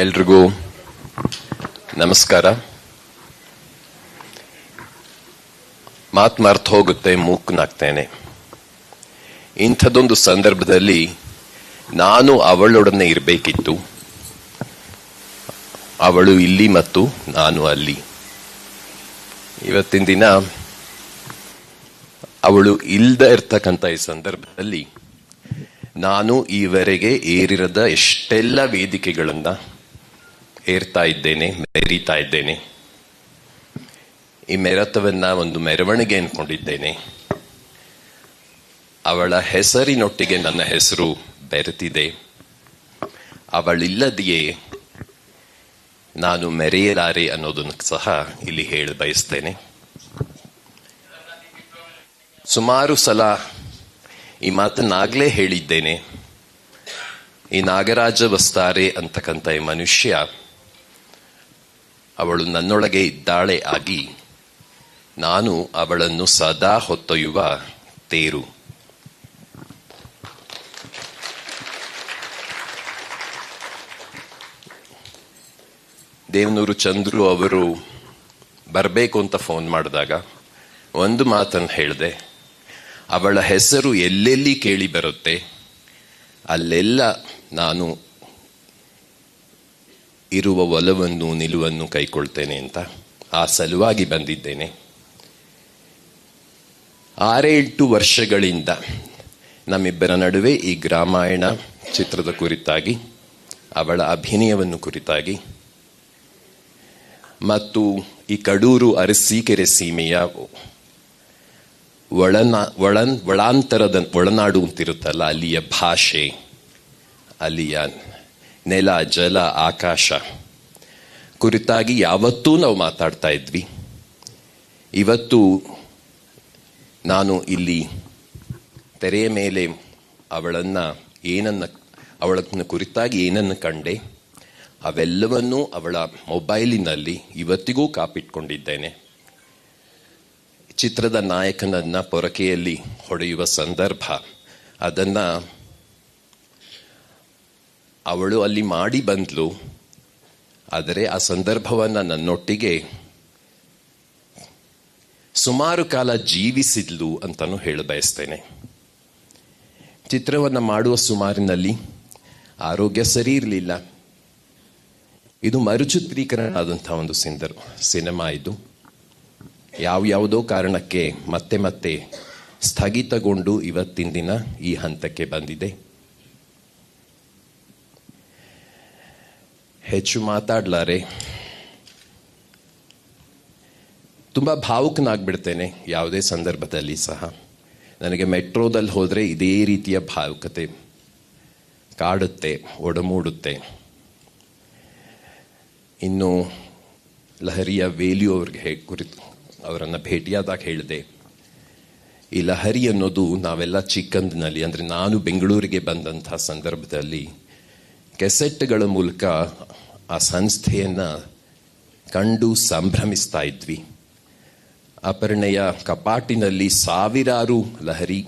ಎಲ್ರಿಗೂ ನಮಸ್ಕಾರ. ಮಾತು ಮರ್ತು ಹೋಗುತ್ತೆ, ಮೂಕನಾಗ್ತೇನೆ. ಇಂಥದ್ದೊಂದು ಸಂದರ್ಭದಲ್ಲಿ ನಾನು ಅವಳೊಡನೆ ಇರಬೇಕಿತ್ತು. ಅವಳು ಇಲ್ಲಿ ಮತ್ತು ನಾನು ಅಲ್ಲಿ. ಇವತ್ತಿನ ದಿನ ಅವಳು ಇಲ್ಲದೆ ಇರ್ತಕ್ಕಂಥ ಈ ಸಂದರ್ಭದಲ್ಲಿ ನಾನು ಈವರೆಗೆ ಏರಿರದ ಎಷ್ಟೆಲ್ಲ ವೇದಿಕೆಗಳನ್ನ ಏರ್ತಾ ಇದ್ದೇನೆ, ಮೆರೀತಾ ಇದ್ದೇನೆ. ಈ ಮೆರತವನ್ನ ಒಂದು ಮೆರವಣಿಗೆ ಅನ್ಕೊಂಡಿದ್ದೇನೆ. ಅವಳ ಹೆಸರಿನೊಟ್ಟಿಗೆ ನನ್ನ ಹೆಸರು ಬೆರೆತಿದೆ. ಅವಳಿಲ್ಲದೆಯೇ ನಾನು ಮೆರೆಯಲಾರೆ ಅನ್ನೋದನ್ನು ಸಹ ಇಲ್ಲಿ ಹೇಳ ಬಯಸ್ತೇನೆ. ಸುಮಾರು ಸಲ ಈ ಮಾತನ್ನಾಗಲೇ ಹೇಳಿದ್ದೇನೆ. ಈ ನಾಗರಾಜ ವಸ್ತಾರೆ ಅಂತಕ್ಕಂಥ ಈ ಮನುಷ್ಯ, ಅವಳು ನನ್ನೊಳಗೆ ಇದ್ದಾಳೆ ಆಗಿ ನಾನು ಅವಳನ್ನು ಸದಾ ಹೊತ್ತೊಯ್ಯುವ ತೇರು. ದೇವನೂರು ಚಂದ್ರು ಅವರು ಬರಬೇಕು ಅಂತ ಫೋನ್ ಮಾಡಿದಾಗ ಒಂದು ಮಾತನ್ನು ಹೇಳಿದೆ, ಅವಳ ಹೆಸರು ಎಲ್ಲೆಲ್ಲಿ ಕೇಳಿ ಬರುತ್ತೆ ಅಲ್ಲೆಲ್ಲ ನಾನು ಇರುವ ಒಲವನ್ನು ನಿಲುವನ್ನು ಕೈಕೊಳ್ತೇನೆ ಅಂತ. ಆ ಸಲುವಾಗಿ ಬಂದಿದ್ದೇನೆ. 6-8 ವರ್ಷಗಳಿಂದ ನಮ್ಮಿಬ್ಬರ ನಡುವೆ ಈ ಗ್ರಾಮಾಯಣ ಚಿತ್ರದ ಕುರಿತಾಗಿ, ಅವಳ ಅಭಿನಯವನ್ನು ಕುರಿತಾಗಿ ಮತ್ತು ಈ ಕಡೂರು ಅರಸೀಕೆರೆ ಸೀಮೆಯ ಒಳನಾಡು ಅಂತಿರುತ್ತಲ್ಲ, ಅಲ್ಲಿಯ ಭಾಷೆ, ಅಲ್ಲಿಯ ನೆಲ, ಜಲ, ಆಕಾಶ ಕುರಿತಾಗಿ ಯಾವತ್ತೂ ನಾವು ಮಾತಾಡ್ತಾ ಇದ್ವಿ. ಇವತ್ತು ನಾನು ಇಲ್ಲಿ ತೆರೆಯ ಮೇಲೆ ಅವಳನ್ನ ಕುರಿತಾಗಿ ಏನನ್ನು ಕಂಡೆ ಅವೆಲ್ಲವನ್ನೂ ಅವಳ ಮೊಬೈಲಿನಲ್ಲಿ ಇವತ್ತಿಗೂ ಕಾಪಿಟ್ಕೊಂಡಿದ್ದೇನೆ. ಚಿತ್ರದ ನಾಯಕನನ್ನ ಪೊರಕೆಯಲ್ಲಿ ಹೊಡೆಯುವ ಸಂದರ್ಭ, ಅದನ್ನ ಅವಳು ಅಲ್ಲಿ ಮಾಡಿ ಬಂದ್ಲು. ಆದರೆ ಆ ಸಂದರ್ಭವನ್ನ ನನ್ನೊಟ್ಟಿಗೆ ಸುಮಾರು ಕಾಲ ಜೀವಿಸಿದ್ಲು ಅಂತಾನು ಹೇಳ ಬಯಸ್ತೇನೆ. ಚಿತ್ರವನ್ನ ಮಾಡುವ ಸುಮಾರಿನಲ್ಲಿ ಆರೋಗ್ಯ ಸರಿ ಇರಲಿಲ್ಲ. ಇದು ಮರುಚಿತ್ರೀಕರಣ ಆದಂತಹ ಒಂದು ಸಿನಿಮಾ. ಇದು ಯಾವ್ಯಾವುದೋ ಕಾರಣಕ್ಕೆ ಮತ್ತೆ ಮತ್ತೆ ಸ್ಥಗಿತಗೊಂಡು ಇವತ್ತಿನ ದಿನ ಈ ಹಂತಕ್ಕೆ ಬಂದಿದೆ. ಹೆಚ್ಚು ಮಾತಾಡ್ಲಾರೆ, ತುಂಬಾ ಭಾವುಕನಾಗ್ಬಿಡ್ತೇನೆ ಯಾವುದೇ ಸಂದರ್ಭದಲ್ಲಿ ಸಹ. ನನಗೆ ಮೆಟ್ರೋದಲ್ಲಿ ಹೋದ್ರೆ ಇದೇ ರೀತಿಯ ಭಾವುಕತೆ ಕಾಡುತ್ತೆ, ಒಡಮೂಡುತ್ತೆ. ಇನ್ನು ಲಹರಿಯ ವೇಲ್ಯು ಅವ್ರಿಗೆ ಕುರಿತು ಅವರನ್ನು ಭೇಟಿಯಾದಾಗ ಹೇಳಿದೆ, ಈ ಲಹರಿ ಅನ್ನೋದು ನಾವೆಲ್ಲ ಚಿಕ್ಕಂದಿನಲ್ಲಿ, ಅಂದರೆ ನಾನು ಬೆಂಗಳೂರಿಗೆ ಬಂದಂತಹ ಸಂದರ್ಭದಲ್ಲಿ ಕೆಸೆಟ್ಗಳ ಮೂಲಕ ಆ ಸಂಸ್ಥೆಯನ್ನ ಕಂಡು ಸಂಭ್ರಮಿಸ್ತಾ ಇದ್ವಿ. ಅಪರ್ಣೆಯ ಕಪಾಟಿನಲ್ಲಿ ಸಾವಿರಾರು ಲಹರಿ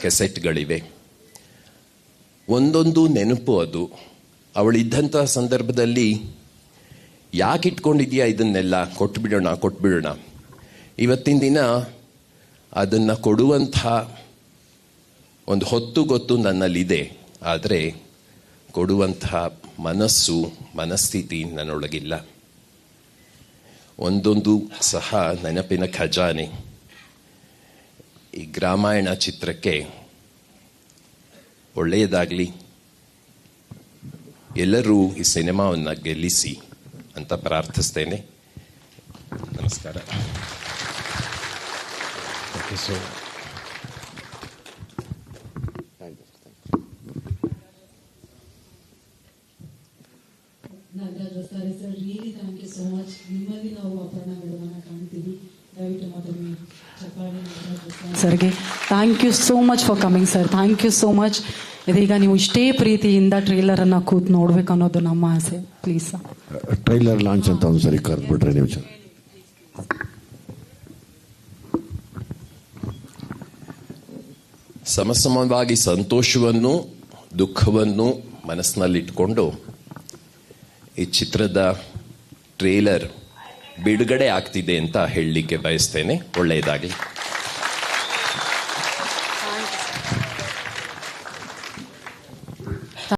ಕೆಸೆಟ್ಗಳಿವೆ. ಒಂದೊಂದು ನೆನಪು ಅದು. ಅವಳಿದ್ದಂತಹ ಸಂದರ್ಭದಲ್ಲಿ ಯಾಕೆ ಇಟ್ಕೊಂಡಿದ್ಯಾ ಇದನ್ನೆಲ್ಲ, ಕೊಟ್ಬಿಡೋಣ. ಇವತ್ತಿನ ದಿನ ಅದನ್ನ ಕೊಡುವಂಥ ಒಂದು ಹೊತ್ತು ಗೊತ್ತು ನನ್ನಲ್ಲಿದೆ. ಆದರೆ ಕೊಡುವಂಥ ಮನಸ್ಥಿತಿ ನನ್ನೊಳಗಿಲ್ಲ. ಒಂದೊಂದು ಸಹ ನೆನಪಿನ ಖಜಾನೆ. ಈ ಗ್ರಾಮಾಯಣ ಚಿತ್ರಕ್ಕೆ ಒಳ್ಳೆಯದಾಗಲಿ, ಎಲ್ಲರೂ ಈ ಸಿನಿಮಾವನ್ನು ಗೆಲ್ಲಿಸಿ ಅಂತ ಪ್ರಾರ್ಥಿಸ್ತೇನೆ. ನಮಸ್ಕಾರ. ನಾಗರಾಜ್ ವಸ್ತಾರೆ sir, really thank you so much. ನಿಮ್ಮಲ್ಲಿ ನಾವು ಅಪರ್ಣ ಮೇಡಮನ್ನ ಕಾಣ್ತೀವಿ. ದಯವಿಟ್ಟು ಮಾತಾಡಿ ಚಪ್ಪಾಳೆ ನಾಗರಾಜ್ ವಸ್ತಾರೆ ಸರ್ಗೆ. Thank you so much for coming sir. Thank you so much. ಇದೀಗ ನೀವು ಇಷ್ಟೇ ಪ್ರೀತಿಯಿಂದ ಟ್ರೇಲರ್ ಅನ್ನ ಕೂತ್ ನೋಡ್ಬೇಕು ಅನ್ನೋದು ನಮ್ಮ ಆಸೆ. ಪ್ಲೀಸ್ ಸರ್, ಟ್ರೈಲರ್ ಲಾಂಚ್ ಅಂತ ಒಂದ್ಸರಿ ಕರೆದ್ಬಿಟ್ರೆ ನೀವು. ಸಮಸಮವಾಗಿ ಸಂತೋಷವನ್ನು ದುಃಖವನ್ನು ಮನಸ್ಸಿನಲ್ಲಿಟ್ಕೊಂಡು ಈ ಚಿತ್ರದ ಟ್ರೇಲರ್ ಬಿಡುಗಡೆ ಆಗ್ತಿದೆ ಅಂತ ಹೇಳಲಿಕ್ಕೆ ಬಯಸ್ತೇನೆ. ಒಳ್ಳೆಯದಾಗಲಿ.